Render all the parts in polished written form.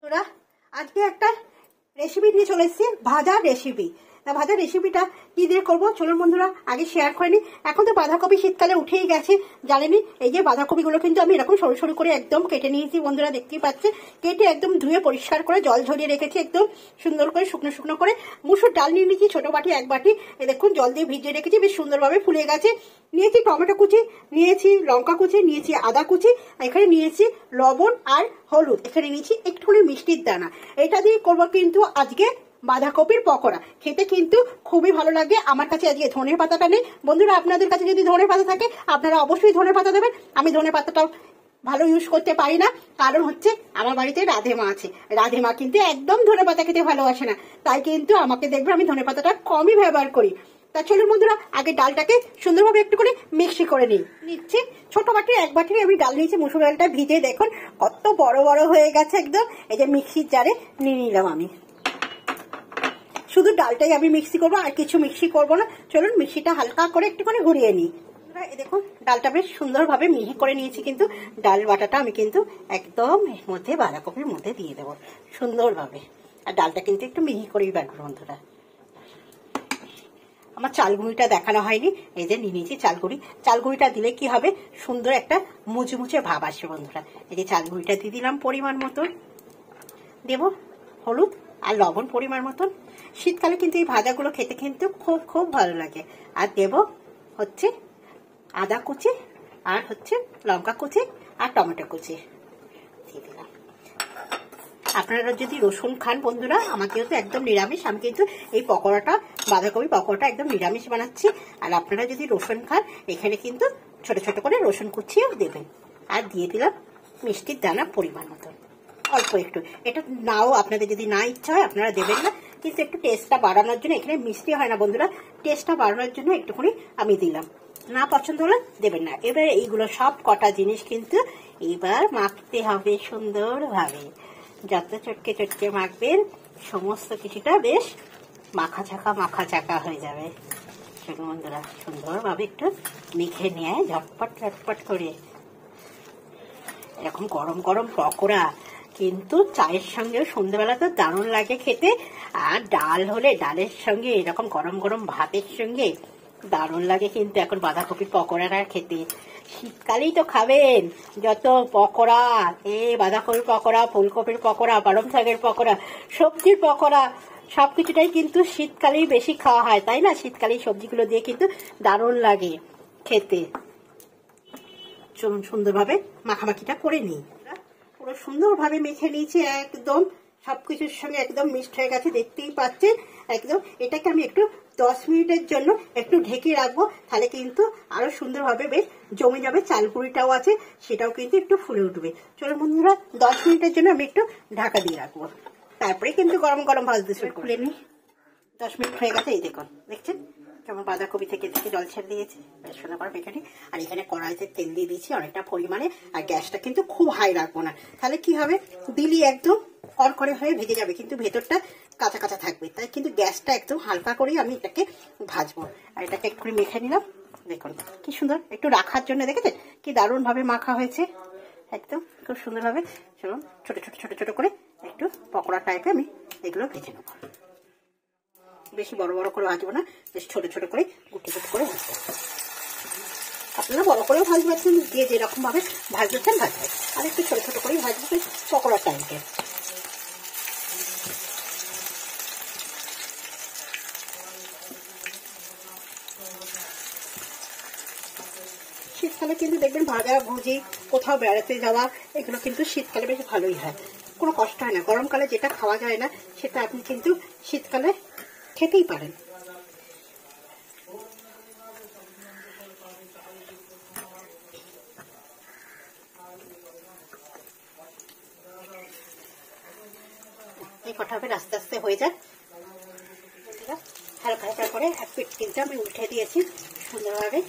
ওরা আজকে একটা রেসিপি নিয়ে চলে এসেছি, ভাজার রেসিপি। ভাজার রেসিপিটা কি দিয়ে করবো চলুন বন্ধুরা আগে শেয়ার করে নিই। এখন তো বাঁধাকপি শীতকালে উঠেই গেছে জানেনি। এই যে বাঁধাকপিগুলো কিন্তু আমি এরকম সরু সরু করে একদম কেটে নিয়েছি বন্ধুরা, দেখতেই পাচ্ছে। কেটে একদম ধুয়ে পরিষ্কার করে জল ঝরিয়ে রেখেছি একদম সুন্দর করে, শুকনো শুকনো করে। মুসুর ডাল নিয়ে নিয়েছি ছোট বাটি এক বাটি, দেখুন জল দিয়ে ভিজিয়ে রেখেছি, বেশ সুন্দরভাবে ফুলে গেছে। নিয়েছি টমেটো কুচি, নিয়েছি লঙ্কা কুচি, নিয়েছি আদা কুচি, এখানে নিয়েছি লবণ আর হলুদ, এখানে নিয়েছি একটুখানি মিষ্টির দানা। এটা দিয়ে করবো কিন্তু আজকে বাঁধাকপির পকোড়া। খেতে কিন্তু খুবই ভালো লাগে। আমার কাছে আজকে ধনের পাতাটা নেই বন্ধুরা, আপনাদের কাছে যদি ধনের পাতা থাকে আপনারা অবশ্যই ধনের পাতা দেবেন। আমি ধনের পাতাটা ভালো ইউজ করতে পারি না, কারণ হচ্ছে আমার বাড়িতে রাধে মা আছে। রাধে মা কিন্তু একদম ধনে পাতা খেতে ভালোবাসে না, তাই কিন্তু আমাকে দেখবে আমি ধনে পাতাটা কমই ব্যবহার করি। তা চলুন বন্ধুরা আগে ডালটাকে সুন্দরভাবে একটু করে মিক্সি করে নিচ্ছি। ছোট বাটি এক বাটি আমি ডাল নিয়েছি, মুসুর ডালটা ভিজে দেখুন কত বড় বড় হয়ে গেছে একদম। এই যে মিক্সির জারে নিয়ে নিলাম আমি। শুধু ডালটাই আমি মিক্সি করবো, আর কিছু মিক্সি করবো না। চলুন মিক্সিটা হালকা করে একটুখানি ঘুরিয়ে নিই। দেখুন ডালটা বেশ সুন্দরভাবে মিহি করে নিয়েছি, কিন্তু ডাল বাটাটা আমি কিন্তু একদম এর মধ্যে বাঁধাকপির মধ্যে দিয়ে দেবো সুন্দরভাবে। আর ডালটা কিন্তু একটু মিহি করেই বাটবো বন্ধুরা। আমার চালগুঁড়িটা দেখানো হয়নি, এই যে নিয়ে নিয়েছি চালগুঁড়ি। চালগুঁড়িটা দিলে কি হবে, সুন্দর একটা মুচমুচে ভাব আসবে বন্ধুরা। এই যে চালগুঁড়িটা দিয়ে দিলাম পরিমাণ মতন, দেবো হলুদ আর লবণ পরিমাণ মতন। শীতকালে কিন্তু এই ভাজাগুলো খেতে কিন্তু খুব খুব ভালো লাগে। আর দেব হচ্ছে আদা কুচি, আর হচ্ছে লঙ্কা কুচি, আর টমেটো কুচি দিয়ে দিলাম। আপনারা যদি রসুন খান বন্ধুরা, আমাকেও তো একদম নিরামিষ, আমি কিন্তু এই পকোড়াটা বাঁধাকপি পকোড়াটা একদম নিরামিষ বানাচ্ছি। আর আপনারা যদি রসুন খান এখানে কিন্তু ছোট ছোট করে রসুন কুচিও দেবেন। আর দিয়ে দিলাম মিষ্টির দানা পরিমাণ মতন, অল্প একটু। এটা নাও আপনাদের যদি না ইচ্ছা হয় আপনারা দেবেন না, কিন্তু একটু টেস্টটা বাড়ানোর জন্য, এখানে মিষ্টি হয় না বন্ধুরা, টেস্টটা বাড়ানোর জন্য একটুখানি আমি দিলাম। না পছন্দ হলে দেবেন না। এবার এইগুলো সব কটা জিনিস কিন্তু এবার মাখতে হবে সুন্দরভাবে। যত চটকে চটকে মাখবেন সমস্ত কিছুটা বেশ মাখা চাকা হয়ে যাবে। চলুন বন্ধুরা সুন্দরভাবে একটু মেখে নিয়ে ঝটপট ঝটপট করে। এরকম গরম গরম পকোড়া কিন্তু চায়ের সঙ্গেও সন্ধ্যাবেলা তো দারুণ লাগে খেতে। আর ডাল হলে ডালের সঙ্গে এরকম গরম গরম ভাতের সঙ্গে দারুণ লাগে কিন্তু এখন বাঁধাকপির পকোড়াটা খেতে। শীতকালেই তো খাবেন যত পকোড়া, বাঁধাকপির পকোড়া, ফুলকপির পকোড়া, পালং শাকের পকোড়া, সবজির পকোড়া, সবকিছুটাই কিন্তু শীতকালেই বেশি খাওয়া হয়, তাই না? শীতকালেই সবজিগুলো দিয়ে কিন্তু দারুণ লাগে খেতে। চলুন সুন্দরভাবে মাখামাখিটা করে নিই। পুরো সুন্দরভাবে মেখে নিয়েছি, একদম সবকিছুর সঙ্গে একদম মিক্সড হয়ে গেছে, দেখতেই পাচ্ছেন একদম। এটাকে আমি একটু 10 মিনিটের জন্য একটু ঢেকে রাখবো, তাহলে কিন্তু আরো সুন্দরভাবে বেশ জমে যাবে। চালগুঁড়িটাও আছে, সেটাও কিন্তু একটু ফুলে উঠবে। চলো বন্ধুরা 10 মিনিটের জন্য আমি একটু ঢাকা দিয়ে রাখবো, তারপরে কিন্তু গরম গরম ভাজতে শুরু করে নিই। 10 মিনিট হয়ে গেছে, এই দেখুন দেখছেন কেমন বাঁধাকপি থেকে জল ছেড়ে দিয়েছে, বেশ সুন্দর এখানে। আর এখানে কড়াইতে তেল দিয়ে দিয়েছি অনেকটা পরিমাণে। আর গ্যাসটা কিন্তু খুব হাই রাখবো না, তাহলে কি হবে দিলি একদম কড়কড়ে হয়ে ভেজে যাবে, কিন্তু ভেতরটা কাঁচা কাঁচা থাকবে। তাই কিন্তু গ্যাসটা একদম হালকা করেই আমি এটাকে ভাজবো। আর এটাকে একটু মেখে নিলাম, দেখুন কি সুন্দর একটু রাখার জন্য, দেখেছেন কি দারুণ ভাবে মাখা হয়েছে একদম খুব সুন্দরভাবে। চলুন ছোট ছোট ছোট ছোট করে একটু পকোড়া টাইপে আমি এগুলো ভেজে নেবো। বেশি বড় বড় করে ভাজবো না, বেশ ছোট ছোট করে গুটি গুটি করে ভাজবো। আপনারা বড় করেও ভাজবেন, দিয়ে যেরকম ভাবে ভাজবেন ভাজবেন, আর একটু ছোট ছোট করেই ভাজবেন পকোড়ার টাইপে। শীতকালে কিন্তু দেখবেন ভাজা ভুজি, কোথাও বেড়াতে যাওয়া, এগুলো কিন্তু শীতকালে বেশ ভালোই হয়, কোনো কষ্ট হয় না। গরমকালে যেটা খাওয়া যায় না সেটা আপনি কিন্তু শীতকালে খেতেই পারেন। এই কটা হবে আস্তে আস্তে হয়ে যায়। হালকা হালকা করে এক পিঠ কিন্তু আমি উঠে দিয়েছি সুন্দরভাবে।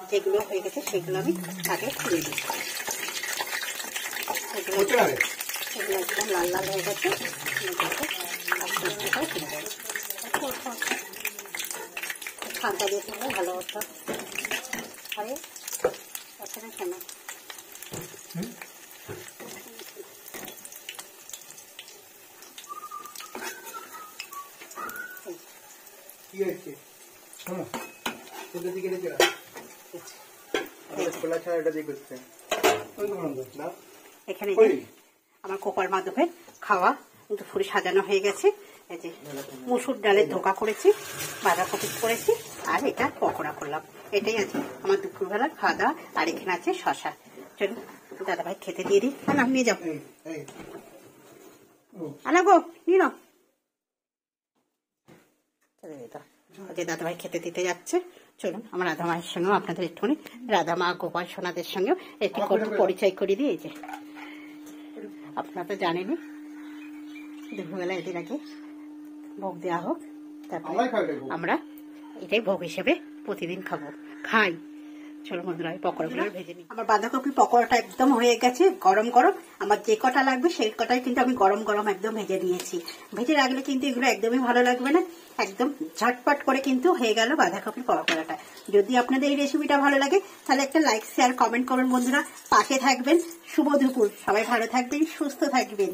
যেগুলো হয়ে গেছে সেগুলো আমি আগে খুলে দিই। এগুলো একদম লাল লাল হয়ে গেছে, ঠান্ডা দিয়ে ভালো হতো। কেন কি হয়েছে? দিকে খোলা ছাড়া এটা দিয়ে করছে। এখানে আমার কোপার মাধ্যমে খাওয়া দুপুরে সাজানো হয়ে গেছে। এই যে মুসুর ডালের ধোকা করেছি, বাঁধাকপি করেছি, আর এটা পকোড়া করলাম। এটাই আছে আমার দুপুরবেলার খাওয়া দাওয়া। আর এখানে আছে শশা। চলুন দাদাভাই খেতে দিয়ে দিই। আর নাম নিয়ে যাও, আনাগো নিয়ে নাও। যে দাদাভাই খেতে দিতে যাচ্ছে, চলুন আমার রাধা মায়ের সঙ্গেও আপনাদের একটুখানি রাধা মা গোপাল সোনাদের সঙ্গেও একটু পরিচয় করে দিয়ে। এই যে আপনারা তো জানেনই দুপুরবেলা এদের আগে ভোগ দেওয়া হোক, তারপরে আমরা এটাই ভোগ হিসেবে প্রতিদিন খাই। চলো বন্ধুরা পকোড়াগুলো ভেজে নিই। আমার বাঁধাকপি পকোড়াটা একদম হয়ে গেছে, গরম গরম। আমার যে কটা লাগবে সেই কটাই কিন্তু আমি গরম গরম একদম ভেজে নিয়েছি। ভেজে রাখলে কিন্তু এগুলো একদমই ভালো লাগবে না। একদম ঝটপট করে কিন্তু হয়ে গেল বাঁধাকপির পকোড়াটা। যদি আপনাদের এই রেসিপিটা ভালো লাগে তাহলে একটা লাইক শেয়ার কমেন্ট করবেন বন্ধুরা। পাশে থাকবেন। শুভ দুপুর, সবাই ভালো থাকবেন, সুস্থ থাকবেন।